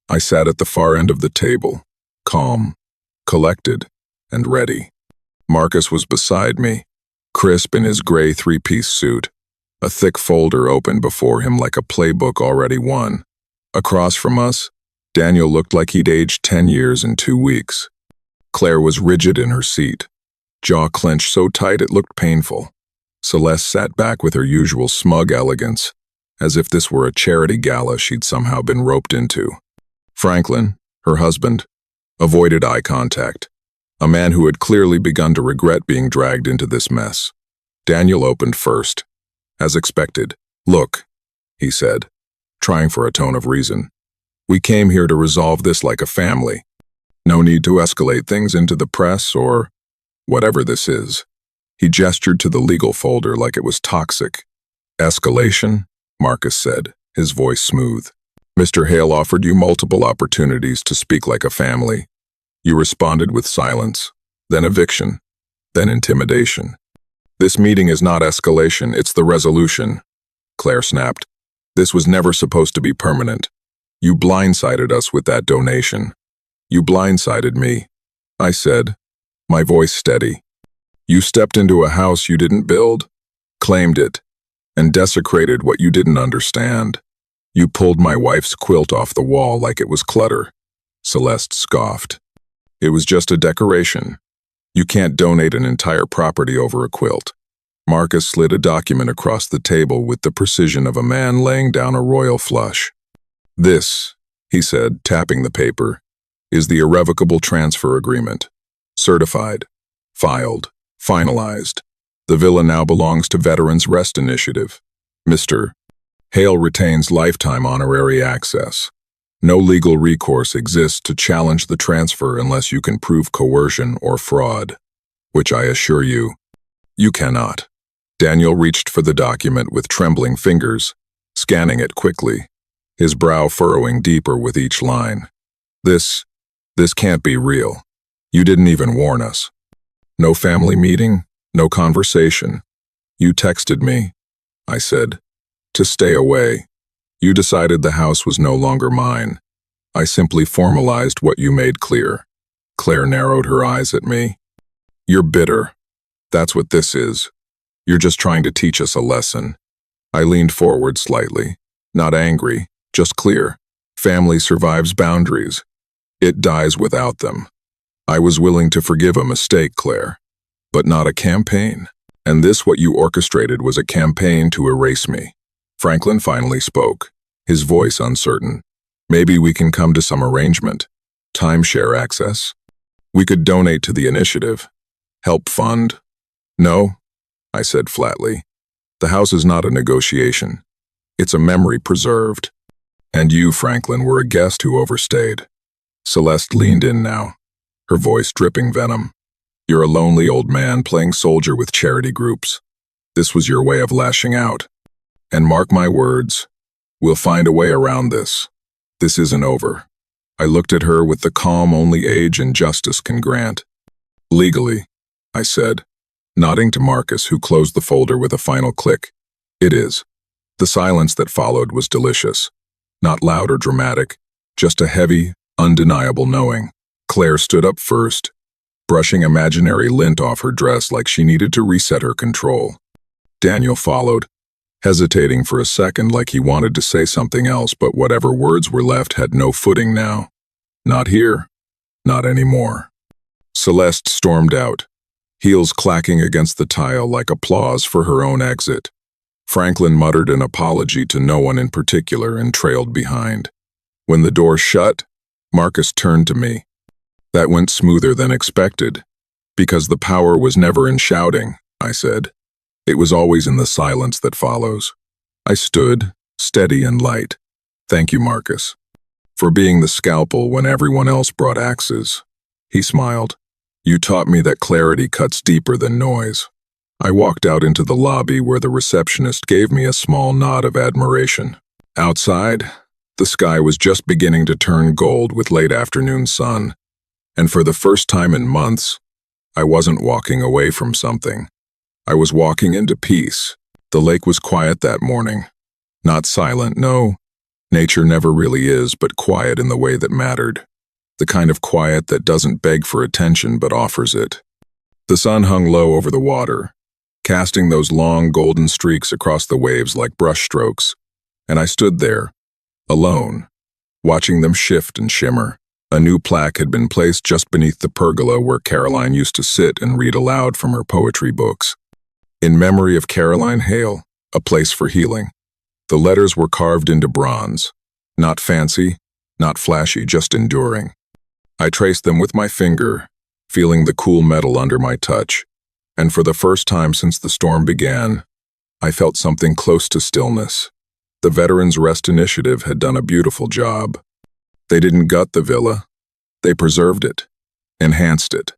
I sat at the far end of the table, calm, collected, and ready. Marcus was beside me, crisp in his gray 3-piece suit, a thick folder open before him like a playbook already won. Across from us, Daniel looked like he'd aged 10 years in 2 weeks. Claire was rigid in her seat, jaw clenched so tight it looked painful. Celeste sat back with her usual smug elegance, as if this were a charity gala she'd somehow been roped into. Franklin, her husband, avoided eye contact, a man who had clearly begun to regret being dragged into this mess. Daniel opened first. As expected. "Look," he said, trying for a tone of reason. "We came here to resolve this like a family. No need to escalate things into the press or whatever this is." He gestured to the legal folder like it was toxic. "Escalation?" Marcus said, his voice smooth. "Mr. Hale offered you multiple opportunities to speak like a family. You responded with silence, then eviction, then intimidation. This meeting is not escalation, it's the resolution," Claire snapped. "This was never supposed to be permanent. You blindsided us with that donation." "You blindsided me," I said, my voice steady. "You stepped into a house you didn't build, claimed it, and desecrated what you didn't understand. You pulled my wife's quilt off the wall like it was clutter. Celeste scoffed. It was just a decoration. You can't donate an entire property over a quilt. Marcus slid a document across the table with the precision of a man laying down a royal flush. This, he said, tapping the paper, is the irrevocable transfer agreement. Certified, filed, finalized. The villa now belongs to Veterans Rest Initiative. Mr. Hale retains lifetime honorary access. No legal recourse exists to challenge the transfer unless you can prove coercion or fraud, which I assure you, you cannot. Daniel reached for the document with trembling fingers, scanning it quickly, his brow furrowing deeper with each line. This can't be real. You didn't even warn us. No family meeting, no conversation. You texted me, I said, to stay away. You decided the house was no longer mine. I simply formalized what you made clear. Claire narrowed her eyes at me. You're bitter. That's what this is. You're just trying to teach us a lesson. I leaned forward slightly, not angry, just clear. Family survives boundaries. It dies without them. I was willing to forgive a mistake, Claire, but not a campaign. And this, what you orchestrated, was a campaign to erase me. Franklin finally spoke, his voice uncertain. Maybe we can come to some arrangement. Timeshare access. We could donate to the initiative. Help fund. No, I said flatly. The house is not a negotiation. It's a memory preserved. And you, Franklin, were a guest who overstayed. Celeste leaned in now, her voice dripping venom. You're a lonely old man playing soldier with charity groups. This was your way of lashing out. And mark my words, we'll find a way around this. This isn't over. I looked at her with the calm only age and justice can grant. Legally, I said, nodding to Marcus, who closed the folder with a final click. It is. The silence that followed was delicious. Not loud or dramatic, just a heavy, undeniable knowing. Claire stood up first, brushing imaginary lint off her dress like she needed to reset her control. Daniel followed, hesitating for a second like he wanted to say something else, but whatever words were left had no footing now. Not here. Not anymore. Celeste stormed out, heels clacking against the tile like applause for her own exit. Franklin muttered an apology to no one in particular and trailed behind. When the door shut, Marcus turned to me. That went smoother than expected. Because the power was never in shouting, I said. It was always in the silence that follows. I stood, steady and light. Thank you, Marcus. For being the scalpel when everyone else brought axes. He smiled. You taught me that clarity cuts deeper than noise. I walked out into the lobby where the receptionist gave me a small nod of admiration. Outside, the sky was just beginning to turn gold with late afternoon sun. And for the first time in months, I wasn't walking away from something. I was walking into peace. The lake was quiet that morning. Not silent, no. Nature never really is, but quiet in the way that mattered. The kind of quiet that doesn't beg for attention but offers it. The sun hung low over the water, casting those long golden streaks across the waves like brushstrokes, and I stood there, alone, watching them shift and shimmer. A new plaque had been placed just beneath the pergola where Caroline used to sit and read aloud from her poetry books. In memory of Caroline Hale, a place for healing. The letters were carved into bronze, not fancy, not flashy, just enduring. I traced them with my finger, feeling the cool metal under my touch, and for the first time since the storm began, I felt something close to stillness. The Veterans Rest Initiative had done a beautiful job. They didn't gut the villa. They preserved it, enhanced it,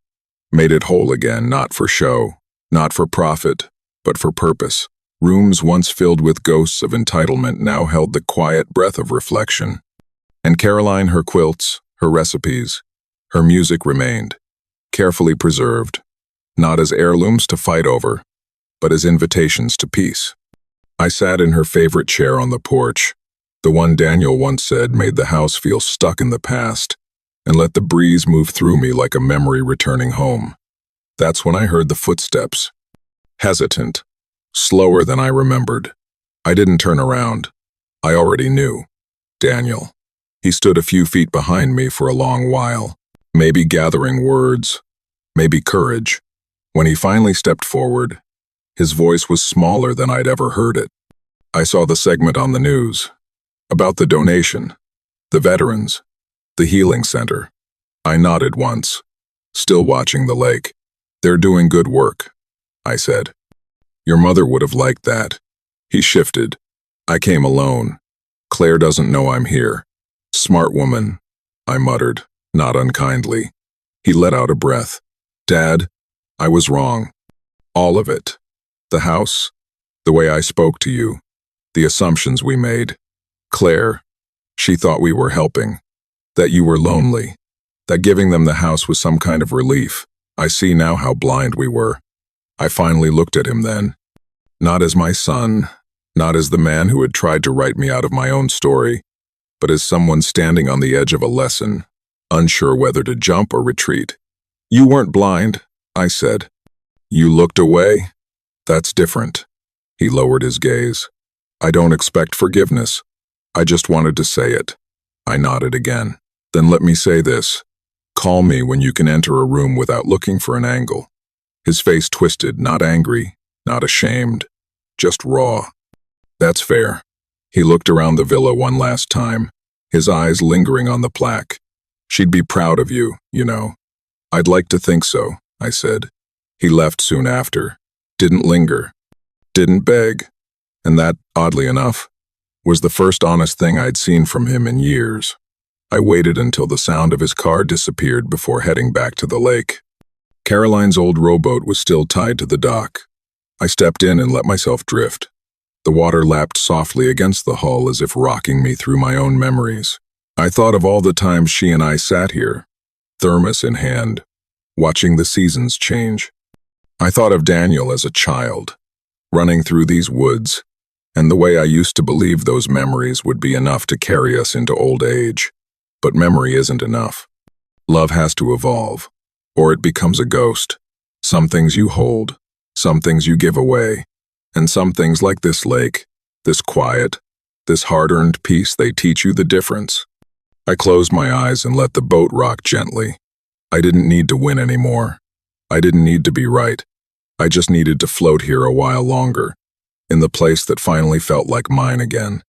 made it whole again, not for show, not for profit, but for purpose. Rooms once filled with ghosts of entitlement now held the quiet breath of reflection. And Caroline, her quilts, her recipes, her music remained, carefully preserved, not as heirlooms to fight over, but as invitations to peace. I sat in her favorite chair on the porch, the one Daniel once said made the house feel stuck in the past, and let the breeze move through me like a memory returning home. That's when I heard the footsteps. Hesitant, slower than I remembered. I didn't turn around. I already knew. Daniel. He stood a few feet behind me for a long while, maybe gathering words, maybe courage. When he finally stepped forward, his voice was smaller than I'd ever heard it. I saw the segment on the news, about the donation, the veterans, the healing center. I nodded once, still watching the lake. They're doing good work, I said. Your mother would have liked that. He shifted. I came alone. Claire doesn't know I'm here. Smart woman, I muttered, not unkindly. He let out a breath. Dad, I was wrong. All of it. The house, the way I spoke to you, the assumptions we made. Claire, she thought we were helping, that you were lonely, that giving them the house was some kind of relief. I see now how blind we were. I finally looked at him then. Not as my son, not as the man who had tried to write me out of my own story, but as someone standing on the edge of a lesson, unsure whether to jump or retreat. You weren't blind, I said. You looked away? That's different. He lowered his gaze. I don't expect forgiveness. I just wanted to say it. I nodded again. Then let me say this. Call me when you can enter a room without looking for an angle. His face twisted, not angry, not ashamed, just raw. That's fair. He looked around the villa one last time, his eyes lingering on the plaque. She'd be proud of you, you know. I'd like to think so, I said. He left soon after, didn't linger, didn't beg, and that, oddly enough, was the first honest thing I'd seen from him in years. I waited until the sound of his car disappeared before heading back to the lake. Caroline's old rowboat was still tied to the dock. I stepped in and let myself drift. The water lapped softly against the hull as if rocking me through my own memories. I thought of all the times she and I sat here, thermos in hand, watching the seasons change. I thought of Daniel as a child, running through these woods, and the way I used to believe those memories would be enough to carry us into old age. But memory isn't enough. Love has to evolve, or it becomes a ghost. Some things you hold, some things you give away, and some things like this lake, this quiet, this hard-earned peace, they teach you the difference. I closed my eyes and let the boat rock gently. I didn't need to win anymore. I didn't need to be right. I just needed to float here a while longer, in the place that finally felt like mine again.